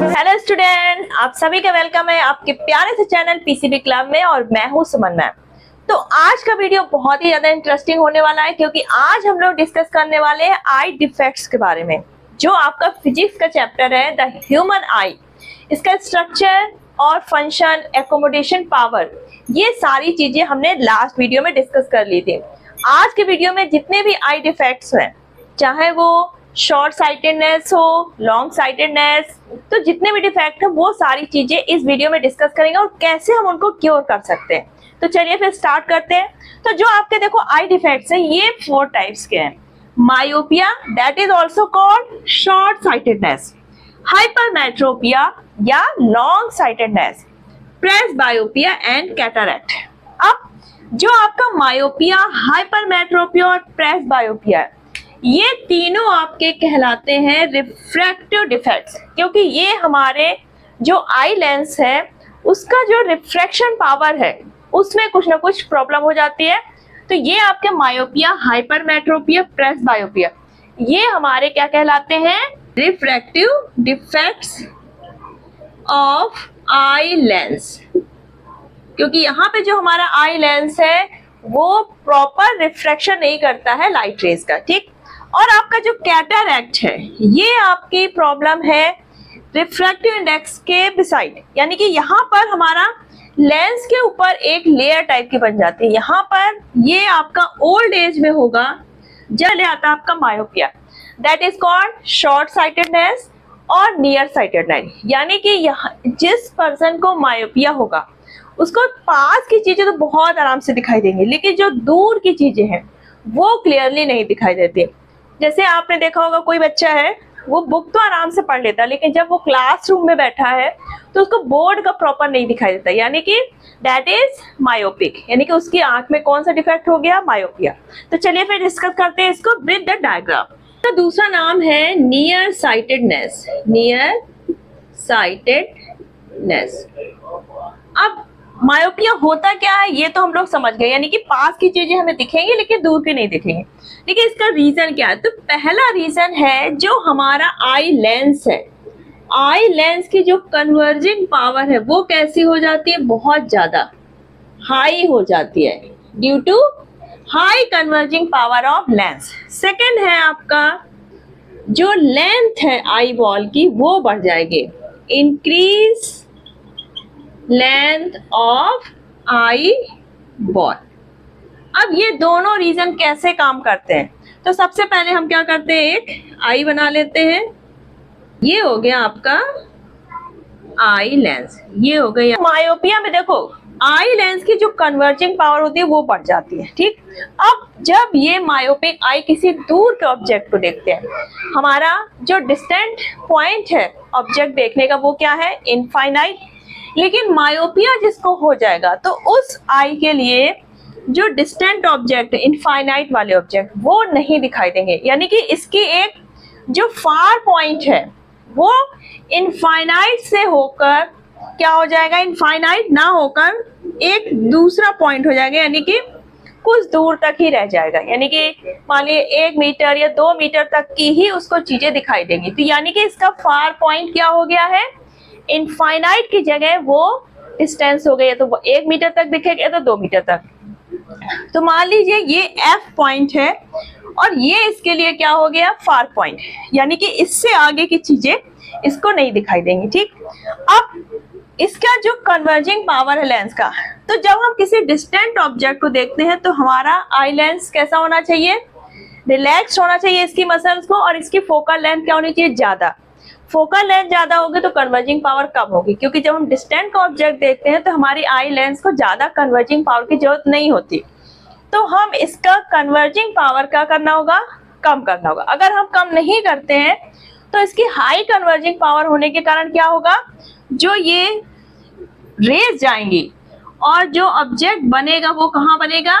Hello student, आप सभी का वेलकम है आपके प्यारे से चैनल पीसीबी क्लब में और मैं हूं सुमन मैम। तो आज का वीडियो बहुत ही ज्यादा इंटरेस्टिंग होने वाला है क्योंकि आज हम लोग डिस्कस करने वाले हैं आई डिफेक्ट्स के बारे में, जो आपका फिजिक्स का चैप्टर है द ह्यूमन आई। इसका स्ट्रक्चर और फंक्शन, एकोमोडेशन पावर, ये सारी चीजें हमने लास्ट वीडियो में डिस्कस कर ली थी। आज के वीडियो में जितने भी आई डिफेक्ट्स हैं, चाहे वो शॉर्ट साइटेडनेस हो, लॉन्ग साइटेडनेस, तो जितने भी डिफेक्ट है वो सारी चीजें इस वीडियो में डिस्कस करेंगे और कैसे हम उनको क्योर कर सकते हैं। तो चलिए फिर स्टार्ट करते हैं। तो जो आपके देखो आई डिफेक्ट्स हैं, ये 4 टाइप्स के हैं। Myopia, that is also called short sightedness, hypermetropia या long sightedness, presbyopia and cataract. अब जो आपका मायोपिया, हाइपरमेट्रोपिया और प्रेसबायोपिया, ये तीनों आपके कहलाते हैं रिफ्रैक्टिव डिफेक्ट्स, क्योंकि ये हमारे जो आई लेंस है उसका जो रिफ्रैक्शन पावर है उसमें कुछ ना कुछ प्रॉब्लम हो जाती है। तो ये आपके मायोपिया, हाइपरमेट्रोपिया, प्रेसबायोपिया, ये हमारे क्या कहलाते हैं? Refractive defects of eye lens. क्योंकि यहाँ पे जो हमारा आई लेंस है वो प्रॉपर रिफ्रैक्शन नहीं करता है लाइट रेज का, ठीक। और आपका जो कैटरैक्ट है, ये आपकी प्रॉब्लम है रिफ्रैक्टिव इंडेक्स के बिसाइड, यानी कि यहाँ पर हमारा लेंस के ऊपर एक लेयर टाइप की बन जाती है। यहाँ पर ये आपका ओल्ड एज में होगा जब आता है आपका myopia, that is called short sightedness और नियर साइटेडनेस। यानी कि यहाँ जिस पर्सन को मायोपिया होगा उसको पास की चीजें तो बहुत आराम से दिखाई देंगी, लेकिन जो दूर की चीजें हैं वो क्लियरली नहीं दिखाई देती। जैसे आपने देखा होगा कोई बच्चा है वो बुक तो आराम से पढ़ लेता है, लेकिन जब वो क्लासरूम में बैठा है तो उसको बोर्ड का प्रॉपर नहीं दिखाई देता, यानी कि दैट इज मायोपिक, यानी कि उसकी आंख में कौन सा डिफेक्ट हो गया? मायोपिया। तो चलिए फिर डिस्कस करते हैं इसको विद द डायग्राम। तो दूसरा नाम है नियर साइटेडनेस। Near sightedness. अब मायोपिया होता क्या है ये तो हम लोग समझ गए, यानी कि पास की चीजें हमें दिखेंगी लेकिन दूर की नहीं दिखेंगी। लेकिन इसका रीजन क्या है? तो पहला रीजन है जो हमारा आई लेंस है, आई लेंस की जो कन्वर्जिंग पावर है वो कैसी हो जाती है? बहुत ज्यादा हाई हो जाती है, due to high converging power of lens. Second है आपका जो लेंथ है आई बॉल की वो बढ़ जाएगी, increase length of eye ball. अब ये दोनों रीजन कैसे काम करते हैं? तो सबसे पहले हम क्या करते हैं, एक आई बना लेते हैं। ये हो गया आपका आई लेंस, ये हो गया। मायोपिया में देखो आई लेंस की जो कन्वर्जिंग पावर होती है वो बढ़ जाती है, ठीक। अब जब ये मायोपिक आई किसी दूर के ऑब्जेक्ट को देखते हैं, हमारा जो डिस्टेंट पॉइंट है ऑब्जेक्ट देखने का वो क्या है? इनफाइनाइट। लेकिन मायोपिया जिसको हो जाएगा तो उस आई के लिए जो डिस्टेंट ऑब्जेक्ट, इनफाइनाइट वाले ऑब्जेक्ट, वो नहीं दिखाई देंगे। यानी कि इसकी एक जो फार पॉइंट है वो इनफाइनाइट से होकर क्या हो जाएगा? इनफाइनाइट ना होकर एक दूसरा पॉइंट हो जाएगा, यानी कि कुछ दूर तक ही रह जाएगा। यानी कि मान लीजिए 1 मीटर या 2 मीटर तक की ही उसको चीजें दिखाई देंगी। तो यानी कि इसका फार पॉइंट क्या हो गया है? इनफाइनाइट की जगह वो डिस्टेंस हो गई है, तो वो 1 मीटर तक दिखेगा तो 2 मीटर तक। तो मान लीजिए ये एफ पॉइंट है और ये इसके लिए क्या हो गया? फार पॉइंट, यानी कि इससे आगे की चीजें इसको नहीं दिखाई देंगी, ठीक। अब इसका जो कन्वर्जिंग पावर है लेंस का, तो जब हम किसी डिस्टेंट ऑब्जेक्ट को देखते हैं तो हमारा आई लेंस कैसा होना चाहिए? रिलैक्स होना चाहिए इसकी मसल्स को, और इसकी फोकल लेंथ क्या होनी चाहिए? ज्यादा। फोकल लेंथ ज्यादा होगी तो कन्वर्जिंग पावर कम होगी, क्योंकि जब हम डिस्टेंट का ऑब्जेक्ट देखते हैं तो हमारी आई लेंस को ज्यादा कन्वर्जिंग पावर की जरूरत नहीं होती। तो हम इसका कन्वर्जिंग पावर क्या करना होगा? कम करना होगा। अगर हम कम नहीं करते हैं तो इसकी हाई कन्वर्जिंग पावर होने के कारण क्या होगा? जो ये रेज जाएंगी और जो ऑब्जेक्ट बनेगा वो कहाँ बनेगा?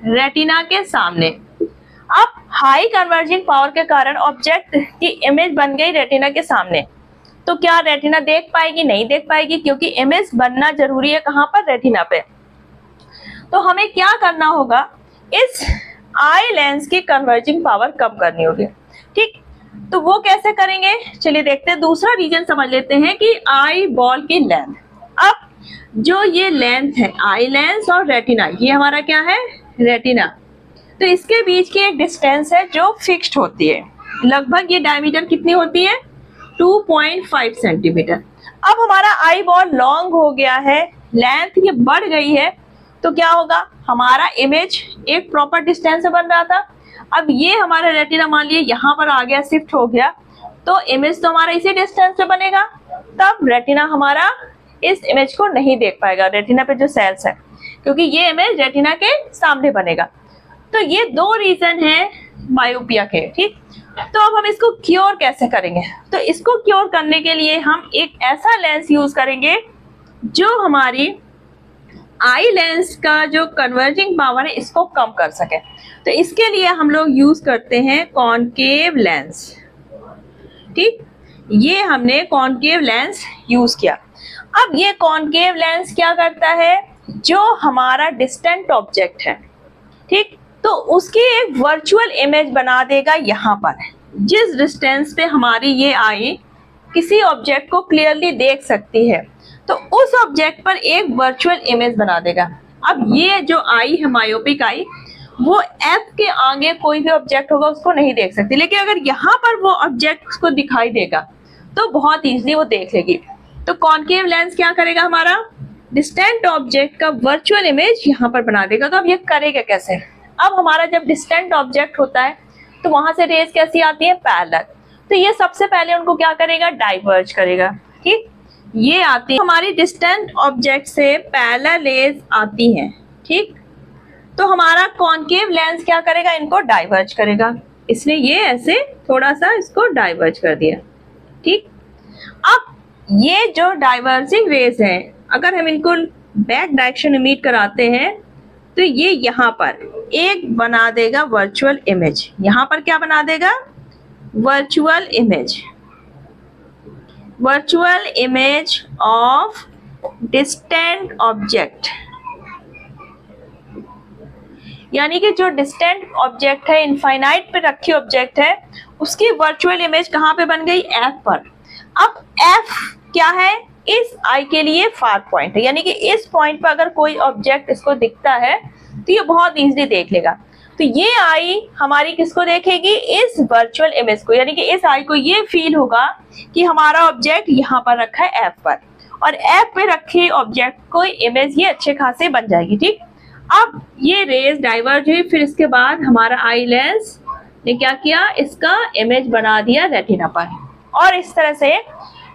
रेटिना के सामने। अब हाई कन्वर्जिंग पावर के कारण ऑब्जेक्ट की इमेज बन गई रेटिना के सामने, तो क्या रेटिना देख पाएगी? नहीं देख पाएगी, क्योंकि इमेज बनना जरूरी है कहाँ पर? रेटिना पे। तो हमें क्या करना होगा? इस आई लेंस की कन्वर्जिंग पावर कम करनी होगी, ठीक। तो वो कैसे करेंगे, चलिए देखते हैं। दूसरा रीजन समझ लेते हैं कि आई बॉल की लेंथ। अब जो ये लेंथ है आई लेंस और रेटिना, ये हमारा क्या है, रेटिना। तो इसके बीच की एक डिस्टेंस है जो फिक्स्ड होती है, लगभग ये डायमीटर कितनी होती है, 2.5 सेंटीमीटर। अब हमारा आई बॉल लॉन्ग हो गया है, लेंथ ये बढ़ गई है, तो क्या होगा, हमारा इमेज एक प्रॉपर डिस्टेंस से बन रहा था, अब ये हमारा रेटिना मान लिया यहाँ पर आ गया, शिफ्ट हो गया, तो इमेज तो हमारा इसी डिस्टेंस से बनेगा, तब रेटिना हमारा इस इमेज को नहीं देख पाएगा, रेटिना पे जो सेल्स है, क्योंकि ये इमेज रेटिना के सामने बनेगा। तो ये दो रीजन है मायोपिया के, ठीक। तो अब हम इसको क्योर कैसे करेंगे, तो इसको क्योर करने के लिए हम एक ऐसा लेंस यूज करेंगे जो हमारी आई लेंस का जो कन्वर्जिंग पावर है इसको कम कर सके। तो इसके लिए हम लोग यूज करते हैं कॉनकेव लेंस, ठीक। ये हमने कॉनकेव लेंस यूज किया। अब ये कॉनकेव लेंस क्या करता है, जो हमारा डिस्टेंट ऑब्जेक्ट है, ठीक, तो उसकी एक वर्चुअल इमेज बना देगा यहाँ पर, जिस डिस्टेंस पे हमारी ये आई किसी ऑब्जेक्ट को क्लियरली देख सकती है, तो उस ऑब्जेक्ट पर एक वर्चुअल इमेज बना देगा। अब ये जो आई है मायोपिक आई, वो एफ के आगे कोई भी ऑब्जेक्ट होगा उसको नहीं देख सकती, लेकिन अगर यहाँ पर वो ऑब्जेक्ट को दिखाई देगा तो बहुत इजीली वो देख लेगी। तो कॉनकेव लेंस क्या करेगा, हमारा डिस्टेंट ऑब्जेक्ट का वर्चुअल इमेज यहाँ पर बना देगा। तो अब ये करेगा कैसे, अब हमारा जब डिस्टेंट ऑब्जेक्ट होता है तो वहां से रेज कैसी आती है, पैरेलल, तो ये सबसे पहले उनको क्या करेगा, डाइवर्ज करेगा, ठीक। ये आती है हमारी डिस्टेंट ऑब्जेक्ट से पैरेलल रेज आती हैं, ठीक। तो हमारा कॉनकेव लेंस क्या करेगा, इनको डाइवर्ज करेगा, इसलिए ये ऐसे थोड़ा सा इसको डाइवर्ज कर दिया, ठीक। अब ये जो डाइवर्जिंग रेज है, अगर हम इनको बैक डायरेक्शन में मीट कराते हैं तो ये यहाँ पर एक बना देगा वर्चुअल इमेज, यहाँ पर क्या बना देगा, virtual image, virtual image of distant object. यानी कि जो डिस्टेंट ऑब्जेक्ट है, इनफाइनाइट पे रखी ऑब्जेक्ट है, उसकी वर्चुअल इमेज कहाँ पे बन गई, एफ पर। अब एफ क्या है, इस आई के लिए फार पॉइंट है, यानी कि इस पॉइंट पर अगर कोई ऑब्जेक्ट इसको दिखता है तो ये बहुत इजीली देख लेगा। तो ये आई हमारी किसको देखेगी, इस वर्चुअल इमेज को, यानी कि इस आई को ये फील होगा कि हमारा ऑब्जेक्ट यहाँ पर रखा है एफ पर, और एफ पे रखे ऑब्जेक्ट को इमेज ये अच्छे खासे बन जाएगी, ठीक। अब ये रेज डाइवर्ज हुई, फिर इसके बाद हमारा आई लेंस ने क्या किया, इसका इमेज बना दिया रेटिना पर, और इस तरह से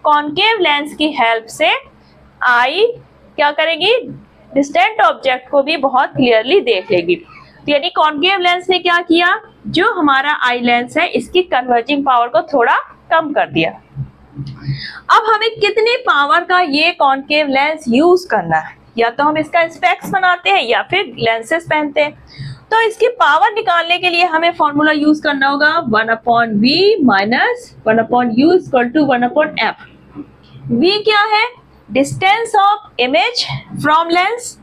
कॉनकेव लेंस की हेल्प से आई क्या करेगी, डिस्टेंट ऑब्जेक्ट को भी बहुत क्लियरली देख लेगी। तो यानी कॉनकेव लेंस ने क्या किया, जो हमारा आई लेंस है इसकी कन्वर्जिंग पावर को थोड़ा कम कर दिया। अब हमें कितनी पावर का ये कॉनकेव लेंस यूज करना है, या तो हम इसका स्पेक्स बनाते हैं या फिर लेंसेस पहनते हैं। तो इसकी पावर निकालने के लिए हमें फॉर्मूला यूज करना होगा 1/v minus 1/u equal to 1/f। v क्या है, distance of image from lens,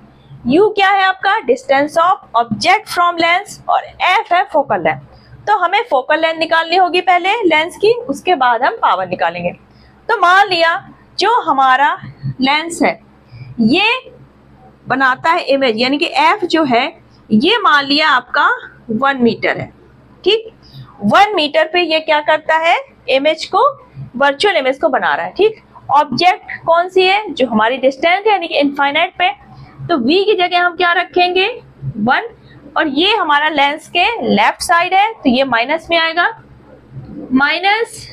u क्या है आपका, distance of object from lens, और f है फोकल लेंथ। तो हमें फोकल लेंथ निकालनी होगी पहले लेंस की, उसके बाद हम पावर निकालेंगे। तो मान लिया जो हमारा लेंस है ये बनाता है इमेज, यानी कि f जो है ये मान लिया आपका 1 मीटर है, ठीक। 1 मीटर पे ये क्या करता है, इमेज को, वर्चुअल इमेज को बना रहा है, ठीक। ऑब्जेक्ट कौन सी है, जो हमारी डिस्टेंस है, यानी कि इनफाइनाइट पे, तो v की जगह हम क्या रखेंगे 1, और ये हमारा लेंस के लेफ्ट साइड है तो ये माइनस में आएगा, माइनस,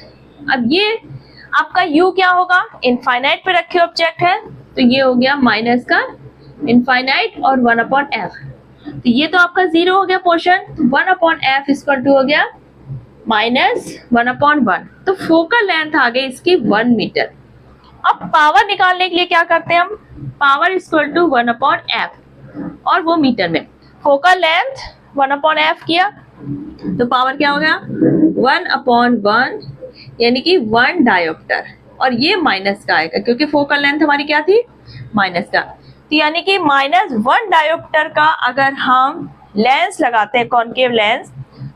अब ये आपका u क्या होगा, इनफाइनाइट पे रखे ऑब्जेक्ट है तो ये हो गया माइनस का इनफाइनाइट और 1/f, तो ये तो आपका 0 हो गया पोर्शन, 1/f इक्वल टू हो गया माइनस 1/1। तो फोकल लेंथ आ गई इसकी 1 मीटर। अब पावर निकालने के लिए क्या करते हैं हम, पावर इक्वल टू 1/f, और वो मीटर में, फोकल लेंथ 1/f किया तो पावर क्या हो गया 1/1, यानी कि 1 डायोप्टर, और ये माइनस का आएगा क्योंकि फोकल लेंथ हमारी क्या थी, माइनस का। तो यानी कि -1 डायोप्टर का अगर हम लेंस लगाते हैं कॉनकेव लेंस,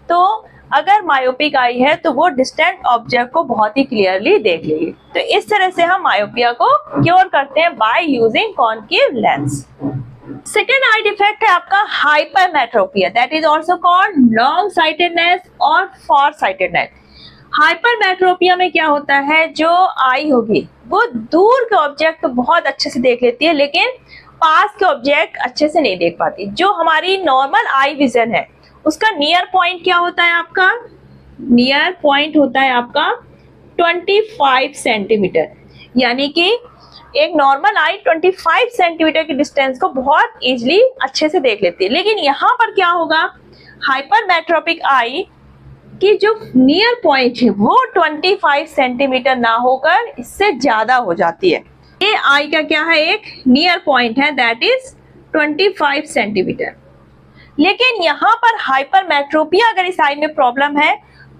तो अगर मायोपिक आई है तो वो डिस्टेंट ऑब्जेक्ट को बहुत ही क्लियरली देख लेगी। तो इस तरह से हम मायोपिया को क्योर करते हैं by using concave lens. Second I defect है आपका hypermetropia, that is also called long sightedness और फॉर साइटेडनेस। हाइपरमेट्रोपिया में क्या होता है, जो आई होगी वो दूर के ऑब्जेक्ट तो बहुत अच्छे से देख लेती है लेकिन पास के ऑब्जेक्ट अच्छे से नहीं देख पाती। जो हमारी नॉर्मल आई विजन है उसका नियर पॉइंट क्या होता है, आपका नियर पॉइंट होता है आपका 25 सेंटीमीटर, यानी कि एक नॉर्मल आई 25 सेंटीमीटर की डिस्टेंस को बहुत इजीली अच्छे से देख लेती है। लेकिन यहाँ पर क्या होगा, हाइपरमेट्रोपिक आई कि जो नियर पॉइंट है वो 25 सेंटीमीटर ना होकर इससे ज्यादा हो जाती है। ये आई का क्या है, एक नियर पॉइंट है दैट इज 25 सेंटीमीटर। लेकिन यहाँ पर हाइपरमेट्रोपिया अगर इस आई में प्रॉब्लम है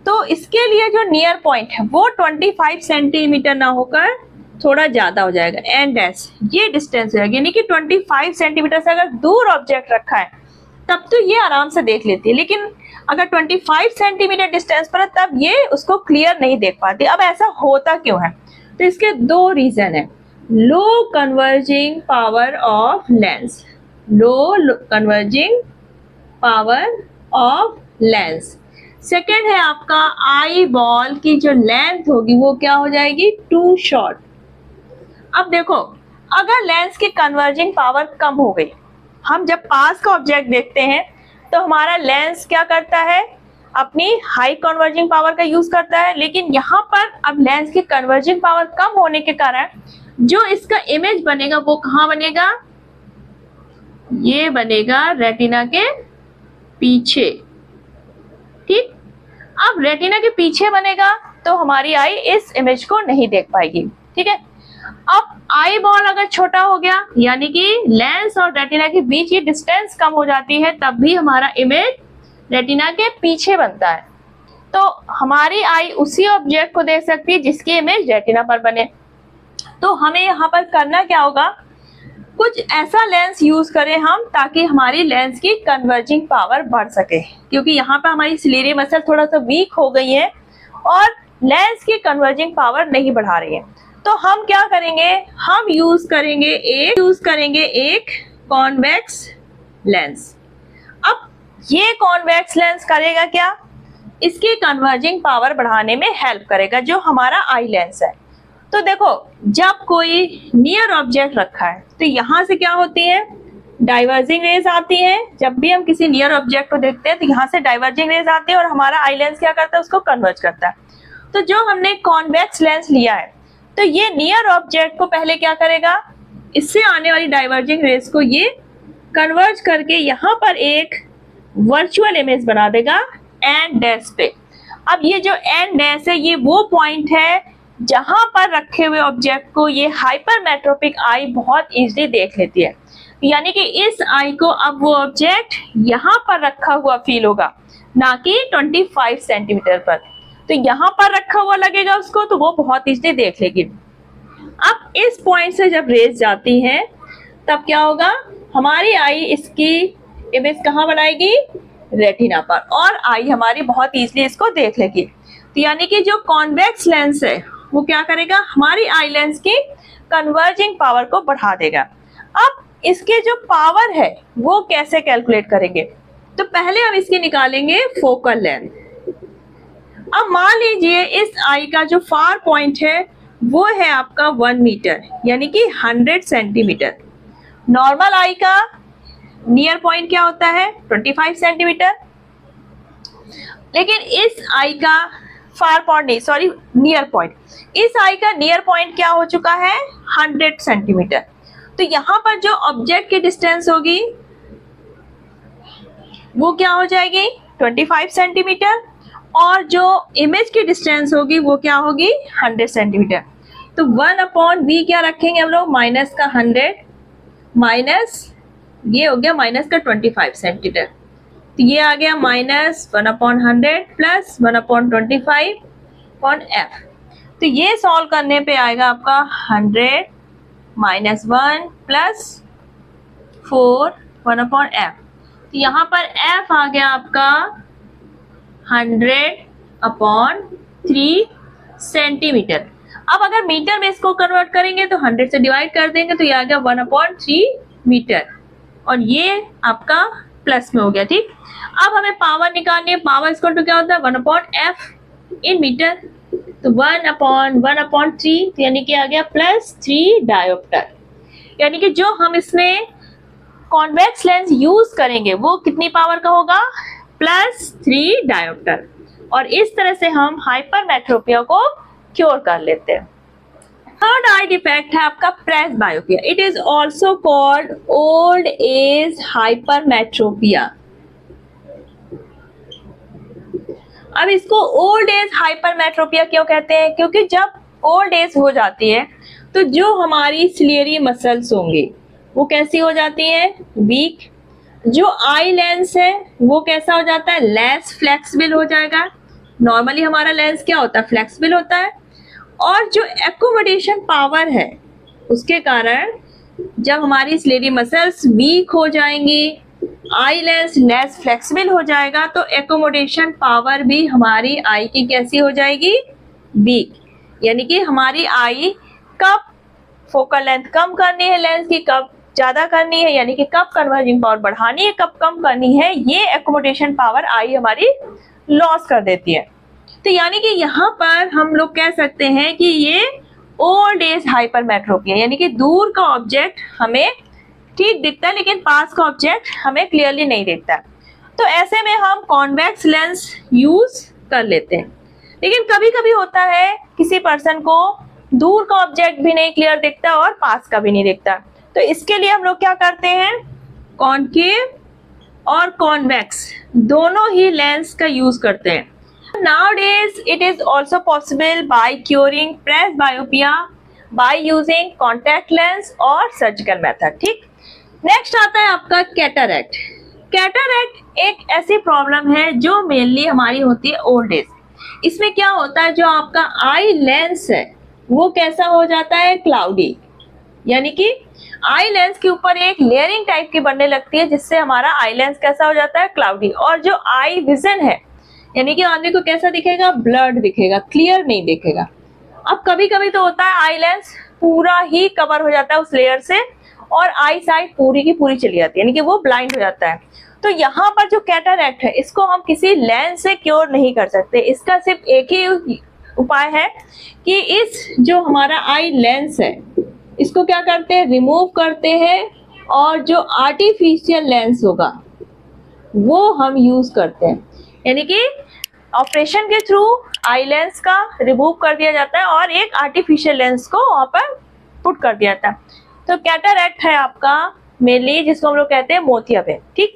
तो इसके लिए जो नियर पॉइंट है वो 25 सेंटीमीटर ना होकर थोड़ा ज्यादा हो जाएगा, एन डैश ये डिस्टेंस हो जाएगी। यानी कि 25 सेंटीमीटर से अगर दूर ऑब्जेक्ट रखा है तब तो ये आराम से देख लेती है, लेकिन अगर 25 सेंटीमीटर डिस्टेंस पर है तब ये उसको क्लियर नहीं देख पाती। अब ऐसा होता क्यों है, तो इसके दो रीजन है। Low converging power of lens, low converging power of lens. Second है आपका आई बॉल की जो लेंथ होगी वो क्या हो जाएगी, टू शॉर्ट। अब देखो अगर लेंस की कन्वर्जिंग पावर कम हो गई, हम जब पास का ऑब्जेक्ट देखते हैं तो हमारा लेंस क्या करता है, अपनी हाई कन्वर्जिंग पावर का यूज करता है। लेकिन यहाँ पर अब लेंस की कन्वर्जिंग पावर कम होने के कारण जो इसका इमेज बनेगा वो कहाँ बनेगा, ये बनेगा रेटिना के पीछे। ठीक, अब रेटिना के पीछे बनेगा तो हमारी आई इस इमेज को नहीं देख पाएगी। ठीक है, अब आई बॉल अगर छोटा हो गया यानी कि लेंस और रेटिना के बीच ये डिस्टेंस कम हो जाती है, तब भी हमारा इमेज रेटिना के पीछे बनता है। तो हमारी आई उसी ऑब्जेक्ट को देख सकती है जिसकी इमेज रेटिना पर बने। तो हमें यहाँ पर करना क्या होगा, कुछ ऐसा लेंस यूज करें हम ताकि हमारी लेंस की कन्वर्जिंग पावर बढ़ सके, क्योंकि यहाँ पर हमारी सिलेरी मसल थोड़ा सा वीक हो गई है और लेंस की कन्वर्जिंग पावर नहीं बढ़ा रही है। तो हम क्या करेंगे, हम यूज करेंगे एक कॉन्वेक्स लेंस। अब ये कॉन्वेक्स लेंस करेगा क्या, इसकी कन्वर्जिंग पावर बढ़ाने में हेल्प करेगा, जो हमारा आई लेंस है। तो देखो जब कोई नियर ऑब्जेक्ट रखा है तो यहाँ से क्या होती है, डाइवर्जिंग रेज आती है। जब भी हम किसी नियर ऑब्जेक्ट को देखते हैं तो यहाँ से डाइवर्जिंग रेज आती है और हमारा आई लेंस क्या करता है, उसको कन्वर्ज करता है। तो जो हमने कॉन्वेक्स लेंस लिया है तो ये नियर ऑब्जेक्ट को पहले क्या करेगा, इससे आने वाली डाइवर्जिंग रेज को ये कन्वर्ज करके यहाँ पर एक वर्चुअल इमेज बना देगा एन डैश पे। अब ये जो एन डैश है ये वो पॉइंट है जहां पर रखे हुए ऑब्जेक्ट को ये हाइपरमेट्रोपिक आई बहुत इजीली देख लेती है। यानी कि इस आई को अब वो ऑब्जेक्ट यहाँ पर रखा हुआ फील होगा, ना कि 25 सेंटीमीटर पर। तो यहाँ पर रखा हुआ लगेगा उसको, तो वो बहुत इजीली देख लेगी। अब इस पॉइंट से जब रेज जाती है तब क्या होगा, हमारी आई इसकी इमेज कहाँ बनाएगी, रेटिना पर, और आई हमारी बहुत इजीली इसको देख लेगी। तो यानी कि जो कॉन्वेक्स लेंस है वो क्या करेगा, हमारी आई लेंस की कन्वर्जिंग पावर को बढ़ा देगा। अब इसके जो पावर है वो कैसे कैलकुलेट करेंगे, तो पहले हम इसकी निकालेंगे फोकल लेंथ। अब मान लीजिए इस आई का जो फार पॉइंट है वो है आपका 1 मीटर यानी कि 100 सेंटीमीटर। नॉर्मल आई का नियर पॉइंट क्या होता है, 25 सेंटीमीटर। लेकिन इस आई का फार पॉइंट नहीं, सॉरी नियर पॉइंट, इस आई का नियर पॉइंट क्या हो चुका है, 100 सेंटीमीटर। तो यहाँ पर जो ऑब्जेक्ट की डिस्टेंस होगी वो क्या हो जाएगी, 25 सेंटीमीटर, और जो इमेज की डिस्टेंस होगी वो क्या होगी, 100 सेंटीमीटर। तो 1/v क्या रखेंगे हम लोग, माइनस का 100 माइनस ये हो गया माइनस का 25 सेंटीमीटर। तो ये आ गया माइनस 1/100 प्लस 1/25 अपॉन f। तो ये सॉल्व करने पे आएगा आपका 100 माइनस 1 प्लस 4 1/f। तो यहाँ पर f आ गया आपका 100/3 सेंटीमीटर। अब अगर मीटर में इसको कन्वर्ट करेंगे तो 100 से डिवाइड कर देंगे तो ये आ गया 1/3 मीटर, और ये आपका प्लस में हो गया। ठीक, अब हमें पावर निकालनी है। पावर इक्वल टू क्या होता है 1/f इन मीटर, तो 1/1/3 यानी कि आ गया +3 डायोप्टर। यानी कि जो हम इसमें कॉन्वेक्स लेंस यूज करेंगे वो कितनी पावर का होगा +3 डायोप्टर। और इस तरह से हम हाइपरमेट्रोपिया को क्योर कर लेते हैं। थर्ड आई डिफेक्ट है आपका presbyopia. It is also called old age hypermetropia. अब इसको ओल्ड एज हाइपरमेट्रोपिया क्यों कहते हैं? क्योंकि जब ओल्ड एज हो जाती है तो जो हमारी सिलियरी मसल्स होंगी वो कैसी हो जाती है वीक। जो आई लेंस है वो कैसा हो जाता है लेस फ्लेक्सिबल हो जाएगा। नॉर्मली हमारा लेंस क्या होता है फ्लेक्सिबल होता है, और जो एकोमोडेशन पावर है उसके कारण जब हमारी सिलियरी मसल्स वीक हो जाएंगी, आई लेंस लेस फ्लेक्सिबल हो जाएगा, तो एकोमोडेशन पावर भी हमारी आई की कैसी हो जाएगी वीक। यानी कि हमारी आई कब फोकल लेंथ कम करनी है लेंस की, कब ज्यादा करनी है, यानी कि कब कन्वर्जिंग पावर बढ़ानी है, कब कम करनी है, ये एकोमोडेशन पावर आई हमारी लॉस कर देती है। तो यानी कि यहाँ पर हम लोग कह सकते हैं कि ये ओल्ड एज हाइपरमेट्रोपिया, यानी कि दूर का ऑब्जेक्ट हमें ठीक दिखता है लेकिन पास का ऑब्जेक्ट हमें क्लियरली नहीं दिखता। तो ऐसे में हम कॉन्वेक्स लेंस यूज कर लेते हैं। लेकिन कभी कभी होता है किसी पर्सन को दूर का ऑब्जेक्ट भी नहीं क्लियर दिखता और पास का भी नहीं दिखता, तो इसके लिए हम लोग क्या करते हैं कॉनकेव और कॉन्वेक्स दोनों ही लेंस का यूज करते हैं। Nowadays it is also possible by curing presbyopia by using contact lens और surgical method। ठीक, नेक्स्ट आता है आपका कैटरैक्ट। कैटरैक्ट एक ऐसी प्रॉब्लम है जो मेनली हमारी होती है ओल्ड एज। इसमें क्या होता है जो आपका आई लेंस है वो कैसा हो जाता है क्लाउडी, यानी कि आई लेंस के ऊपर एक लेयरिंग टाइप की बनने लगती है जिससे हमारा आई लेंस कैसा हो जाता है क्लाउडी। और जो आई विजन है यानी कि आदमी को कैसा दिखेगा ब्लर्ड दिखेगा, क्लियर नहीं दिखेगा। अब कभी कभी तो होता है आई लेंस पूरा ही कवर हो जाता है उस लेयर से और आई साइड पूरी की पूरी चली जाती है, यानी कि वो ब्लाइंड हो जाता है। तो यहाँ पर जो कैटरैक्ट है इसको हम किसी लेंस से क्योर नहीं कर सकते। इसका सिर्फ एक ही उपाय है कि इस जो हमारा आई लेंस है इसको क्या करते हैं रिमूव करते हैं और जो आर्टिफिशियल लेंस होगा वो हम यूज करते हैं, यानी कि ऑपरेशन के थ्रू आई लेंस का रिमूव कर दिया जाता है और एक आर्टिफिशियल लेंस को वहां पर पुट कर दिया जाता है। तो कैटरैक्ट है आपका मेनली जिसको हम लोग कहते हैं मोतियाबिंद। ठीक,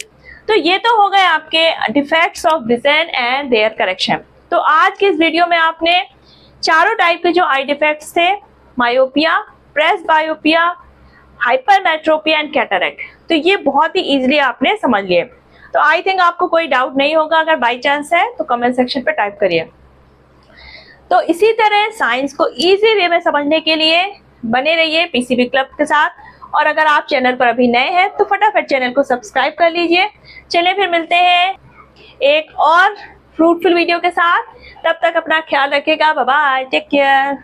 तो ये तो हो गए आपके defects of vision and their correction. तो आज के इस वीडियो में आपने चारों टाइप के जो आई डिफेक्ट्स थे myopia, presbyopia, hypermetropia and cataract, तो ये बहुत ही इजीली आपने समझ लिए। तो आई थिंक आपको कोई डाउट नहीं होगा, अगर बाई चांस है तो कमेंट सेक्शन पे टाइप करिए। तो इसी तरह साइंस को इजी वे में समझने के लिए बने रहिए पीसीबी क्लब के साथ। और अगर आप चैनल पर अभी नए हैं तो फटाफट चैनल को सब्सक्राइब कर लीजिए। चलिए फिर मिलते हैं एक और फ्रूटफुल वीडियो के साथ, तब तक अपना ख्याल रखिएगा। Bye bye, take care.